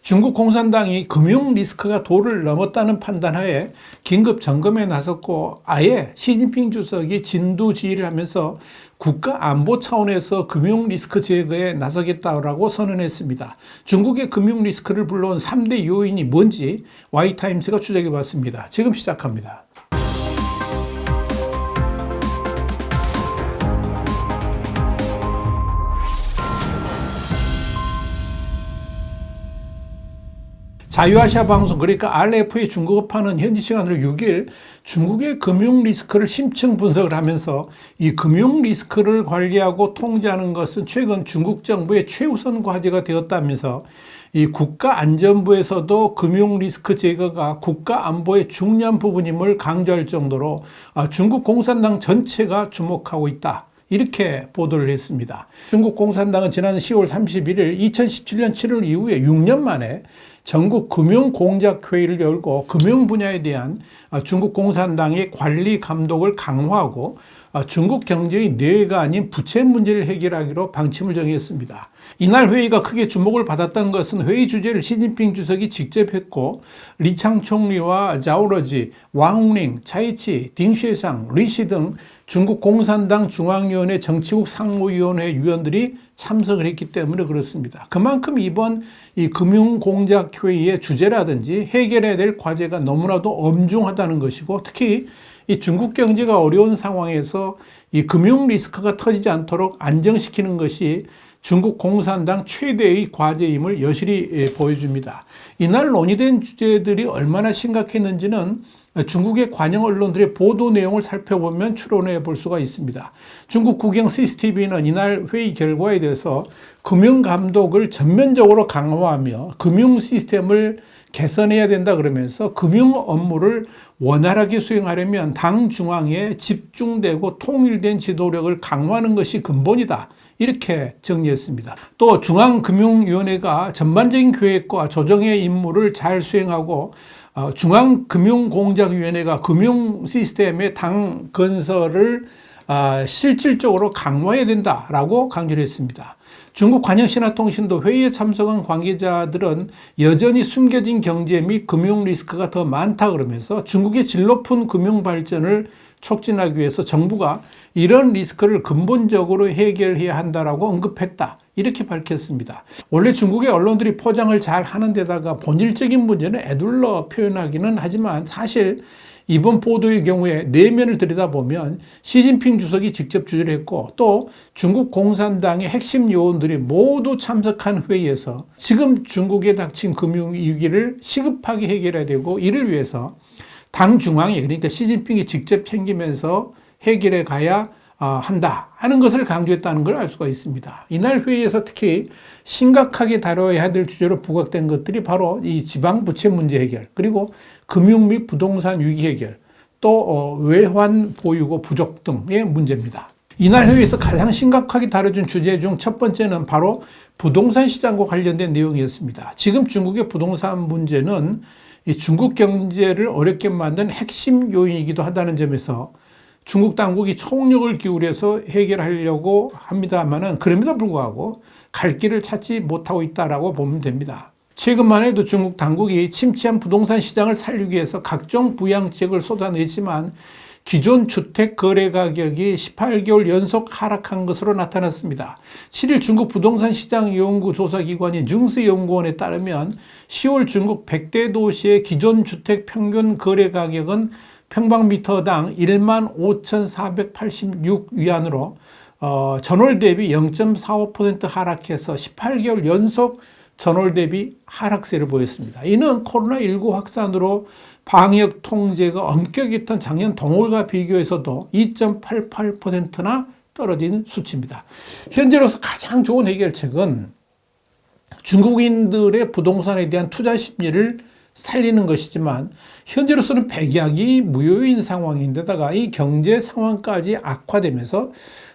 중국 공산당이 금융 리스크가 도를 넘었다는 판단하에 긴급 점검에 나섰고 아예 시진핑 주석이 진두지휘를 하면서 국가 안보 차원에서 금융 리스크 제거에 나서겠다라고 선언했습니다. 중국의 금융 리스크를 불러온 3대 요인이 뭔지 Y타임스가 추적해 봤습니다. 지금 시작합니다. 자유아시아 방송 그러니까 RFA 중국어파는 현지 시간으로 6일 중국의 금융 리스크를 심층 분석을 하면서 이 금융 리스크를 관리하고 통제하는 것은 최근 중국 정부의 최우선 과제가 되었다면서 이 국가안전부에서도 금융 리스크 제거가 국가 안보의 중요한 부분임을 강조할 정도로 중국 공산당 전체가 주목하고 있다. 이렇게 보도를 했습니다. 중국 공산당은 지난 10월 31일 2017년 7월 이후에 6년 만에 전국 금융공작회의를 열고 금융 분야에 대한 중국 공산당의 관리 감독을 강화하고 중국 경제의 뇌가 아닌 부채 문제를 해결하기로 방침을 정했습니다. 이날 회의가 크게 주목을 받았던 것은 회의 주제를 시진핑 주석이 직접 했고 리창 총리와 자오러지, 왕링, 차이치, 딩쉐상, 리시 등 중국 공산당 중앙위원회 정치국 상무위원회 위원들이 참석을 했기 때문에 그렇습니다. 그만큼 이번 이 금융공작회의의 주제라든지 해결해야 될 과제가 너무나도 엄중하다는 것이고 특히 이 중국 경제가 어려운 상황에서 이 금융 리스크가 터지지 않도록 안정시키는 것이 중국 공산당 최대의 과제임을 여실히 보여줍니다. 이날 논의된 주제들이 얼마나 심각했는지는 중국의 관영 언론들의 보도 내용을 살펴보면 추론해 볼 수가 있습니다. 중국 국영 CCTV는 이날 회의 결과에 대해서 금융 감독을 전면적으로 강화하며 금융 시스템을 개선해야 된다 그러면서 금융 업무를 원활하게 수행하려면 당 중앙에 집중되고 통일된 지도력을 강화하는 것이 근본이다. 이렇게 정리했습니다. 또 중앙금융위원회가 전반적인 계획과 조정의 임무를 잘 수행하고 중앙금융공작위원회가 금융 시스템의 당 건설을 실질적으로 강화해야 된다라고 강조를 했습니다. 중국 관영신화통신도 회의에 참석한 관계자들은 여전히 숨겨진 경제 및 금융 리스크가 더 많다 그러면서 중국의 질 높은 금융 발전을 촉진하기 위해서 정부가 이런 리스크를 근본적으로 해결해야 한다라고 언급했다. 이렇게 밝혔습니다. 원래 중국의 언론들이 포장을 잘 하는 데다가 본질적인 문제는 에둘러 표현하기는 하지만 사실 이번 보도의 경우에 내면을 들여다보면 시진핑 주석이 직접 주재를 했고 또 중국 공산당의 핵심 요원들이 모두 참석한 회의에서 지금 중국에 닥친 금융위기를 시급하게 해결해야 되고 이를 위해서 당 중앙이 그러니까 시진핑이 직접 챙기면서 해결해 가야 한다 하는 것을 강조했다는 걸 알 수가 있습니다. 이날 회의에서 특히 심각하게 다뤄야 될 주제로 부각된 것들이 바로 이 지방 부채 문제 해결 그리고 금융 및 부동산 위기 해결 또 외환 보유고 부족 등의 문제입니다. 이날 회의에서 가장 심각하게 다뤄진 주제 중 첫 번째는 바로 부동산 시장과 관련된 내용이었습니다. 지금 중국의 부동산 문제는 이 중국 경제를 어렵게 만든 핵심 요인이기도 하다는 점에서 중국 당국이 총력을 기울여서 해결하려고 합니다만은 그럼에도 불구하고 갈 길을 찾지 못하고 있다라고 보면 됩니다. 최근만 해도 중국 당국이 침체한 부동산 시장을 살리기 위해서 각종 부양책을 쏟아냈지만 기존 주택 거래 가격이 18개월 연속 하락한 것으로 나타났습니다. 7일 중국 부동산 시장 연구 조사기관인 중스연구원에 따르면 10월 중국 100대 도시의 기존 주택 평균 거래 가격은 평방미터당 15,486위안으로 전월 대비 0.45% 하락해서 18개월 연속 전월 대비 하락세를 보였습니다. 이는 코로나19 확산으로 방역 통제가 엄격했던 작년 동월과 비교해서도 2.88%나 떨어진 수치입니다. 현재로서 가장 좋은 해결책은 중국인들의 부동산에 대한 투자 심리를 살리는 것이지만 현재로서는 백약이 무효인 상황인데다가 이 경제 상황까지 악화되면서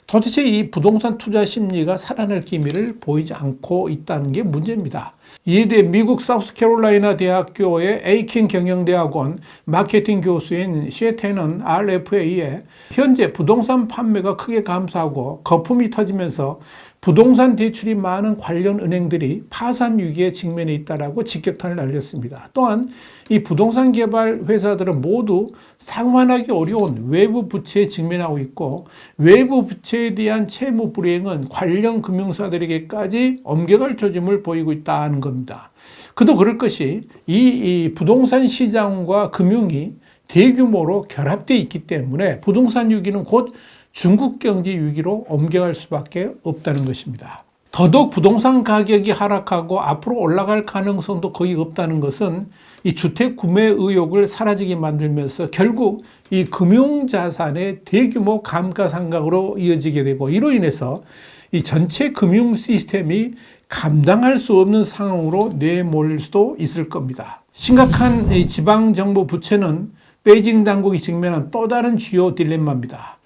도대체 이 부동산 투자 심리가 살아날 기미를 보이지 않고 있다는 게 문제입니다. 이에 대해 미국 사우스캐롤라이나 대학교의 에이킨 경영대학원 마케팅 교수인 셰테는 RFA에 현재 부동산 판매가 크게 감소하고 거품이 터지면서 부동산 대출이 많은 관련 은행들이 파산 위기에 직면해 있다라고 직격탄을 날렸습니다. 또한 이 부동산 개발 회사들은 모두 상환하기 어려운 외부 부채에 직면하고 있고, 외부 부채에 대한 채무 불이행은 관련 금융사들에게까지 엄격할 조짐을 보이고 있다는 겁니다. 그도 그럴 것이 이 부동산 시장과 금융이 대규모로 결합되어 있기 때문에 부동산 위기는 곧 중국 경제 위기로 옮겨갈 수밖에 없다는 것입니다. 더더욱 부동산 가격이 하락하고 앞으로 올라갈 가능성도 거의 없다는 것은 이 주택 구매 의욕을 사라지게 만들면서 결국 이 금융자산의 대규모 감가상각으로 이어지게 되고, 이로 인해서 이 전체 금융 시스템이 감당할 수 없는 상황으로 내몰릴 수도 있을 겁니다. 심각한 이 지방정부 부채는 베이징 당국이 직면한 또 다른 주요 딜레마입니다.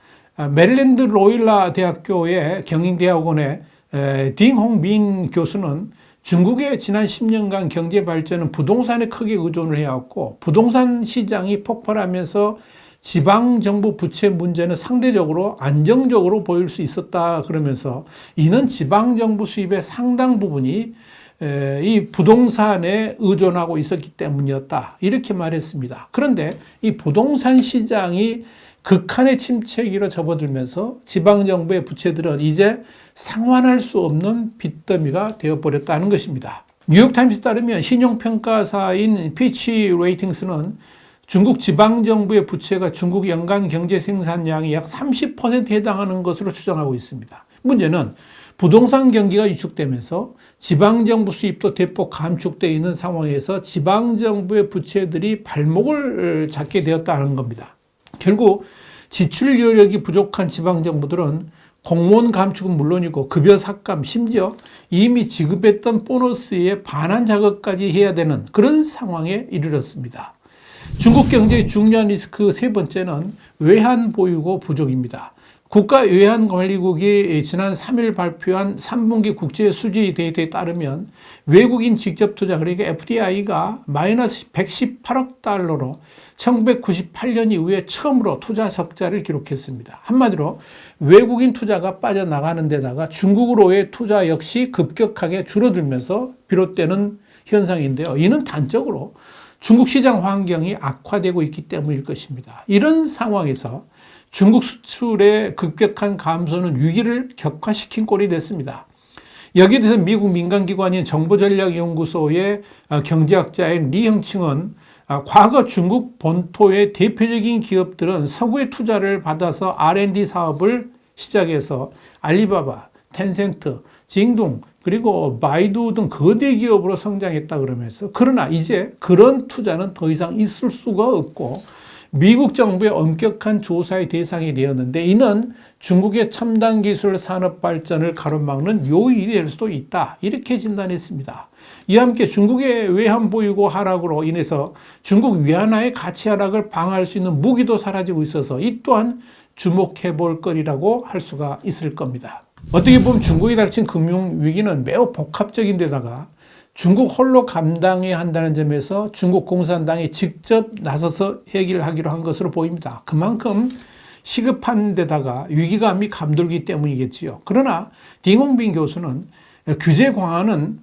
메릴랜드 로일라 대학교의 경영대학원의 딩홍민 교수는 중국의 지난 10년간 경제 발전은 부동산에 크게 의존을 해왔고, 부동산 시장이 폭발하면서 지방정부 부채 문제는 상대적으로 안정적으로 보일 수 있었다 그러면서, 이는 지방정부 수입의 상당 부분이 이 부동산에 의존하고 있었기 때문이었다, 이렇게 말했습니다. 그런데 이 부동산 시장이 극한의 침체기로 접어들면서 지방정부의 부채들은 이제 상환할 수 없는 빚더미가 되어버렸다는 것입니다. 뉴욕타임스에 따르면 신용평가사인 피치 레이팅스는 중국 지방정부의 부채가 중국 연간 경제 생산량의 약 30%에 해당하는 것으로 추정하고 있습니다. 문제는 부동산 경기가 위축되면서 지방정부 수입도 대폭 감축되어 있는 상황에서 지방정부의 부채들이 발목을 잡게 되었다는 겁니다. 결국 지출 여력이 부족한 지방정부들은 공무원 감축은 물론이고 급여 삭감, 심지어 이미 지급했던 보너스에 반환 작업까지 해야 되는 그런 상황에 이르렀습니다. 중국 경제의 중요한 리스크 세 번째는 외환 보유고 부족입니다. 국가외환관리국이 지난 3일 발표한 3분기 국제 수지 데이터에 따르면 외국인 직접 투자, 그러니까 FDI가 마이너스 118억 달러로 1998년 이후에 처음으로 투자 적자를 기록했습니다. 한마디로 외국인 투자가 빠져나가는 데다가 중국으로의 투자 역시 급격하게 줄어들면서 비롯되는 현상인데요. 이는 단적으로 중국 시장 환경이 악화되고 있기 때문일 것입니다. 이런 상황에서 중국 수출의 급격한 감소는 위기를 격화시킨 꼴이 됐습니다. 여기에 대해서 미국 민간기관인 정보전략연구소의 경제학자인 리형칭은 과거 중국 본토의 대표적인 기업들은 서구의 투자를 받아서 R&D 사업을 시작해서 알리바바, 텐센트, 징동, 그리고 바이두 등 거대 기업으로 성장했다 그러면서, 그러나 이제 그런 투자는 더 이상 있을 수가 없고 미국 정부의 엄격한 조사의 대상이 되었는데, 이는 중국의 첨단 기술 산업 발전을 가로막는 요인이 될 수도 있다, 이렇게 진단했습니다. 이와 함께 중국의 외환 보유고 하락으로 인해서 중국 위안화의 가치 하락을 방어할 수 있는 무기도 사라지고 있어서 이 또한 주목해 볼 거리라고 할 수가 있을 겁니다. 어떻게 보면 중국이 닥친 금융위기는 매우 복합적인 데다가 중국 홀로 감당해야 한다는 점에서 중국 공산당이 직접 나서서 해결하기로 한 것으로 보입니다. 그만큼 시급한 데다가 위기감이 감돌기 때문이겠지요. 그러나 딩홍빈 교수는 규제 강화는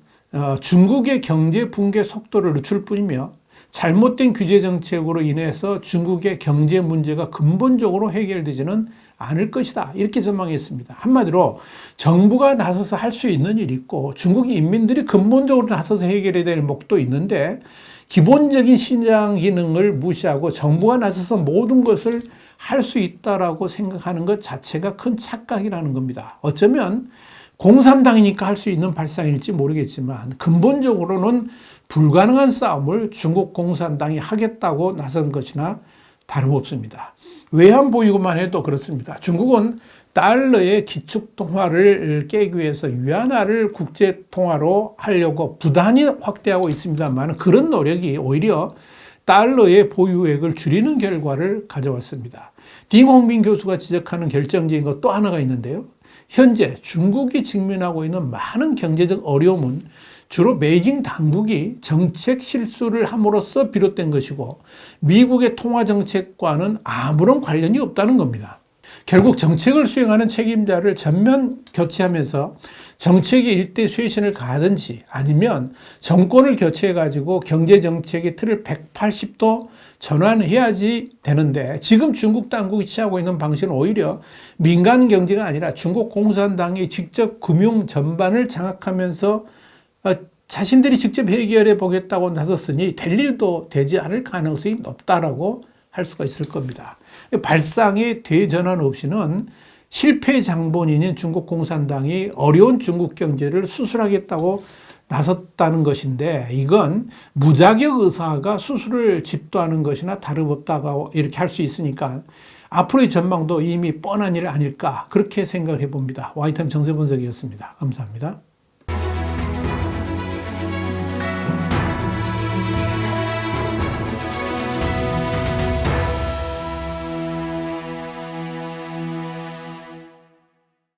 중국의 경제 붕괴 속도를 늦출 뿐이며 잘못된 규제 정책으로 인해서 중국의 경제 문제가 근본적으로 해결되지는 않을 것이다, 이렇게 전망했습니다. 한마디로 정부가 나서서 할 수 있는 일이 있고 중국 인민들이 근본적으로 나서서 해결해야 될 목도 있는데, 기본적인 시장 기능을 무시하고 정부가 나서서 모든 것을 할 수 있다라고 생각하는 것 자체가 큰 착각이라는 겁니다. 어쩌면 공산당이니까 할 수 있는 발상일지 모르겠지만 근본적으로는 불가능한 싸움을 중국 공산당이 하겠다고 나선 것이나 다름없습니다. 외환 보유고만 해도 그렇습니다. 중국은 달러의 기축통화를 깨기 위해서 위안화를 국제통화로 하려고 부단히 확대하고 있습니다만, 그런 노력이 오히려 달러의 보유액을 줄이는 결과를 가져왔습니다. 딩홍빈 교수가 지적하는 결정적인 것 또 하나가 있는데요. 현재 중국이 직면하고 있는 많은 경제적 어려움은 주로 베이징 당국이 정책 실수를 함으로써 비롯된 것이고, 미국의 통화 정책과는 아무런 관련이 없다는 겁니다. 결국 정책을 수행하는 책임자를 전면 교체하면서 정책의 일대 쇄신을 가든지 아니면 정권을 교체해가지고 경제정책의 틀을 180도 전환해야지 되는데 지금 중국 당국이 취하고 있는 방식은 오히려 민간 경제가 아니라 중국 공산당이 직접 금융 전반을 장악하면서 자신들이 직접 해결해 보겠다고 나섰으니 될 일도 되지 않을 가능성이 높다라고 할 수가 있을 겁니다. 발상의 대전환 없이는 실패 장본인인 중국 공산당이 어려운 중국 경제를 수술하겠다고 나섰다는 것인데 이건 무자격 의사가 수술을 집도하는 것이나 다름없다고 이렇게 할 수 있으니까 앞으로의 전망도 이미 뻔한 일 아닐까 그렇게 생각을 해봅니다. 와이타임 정세 분석이었습니다. 감사합니다.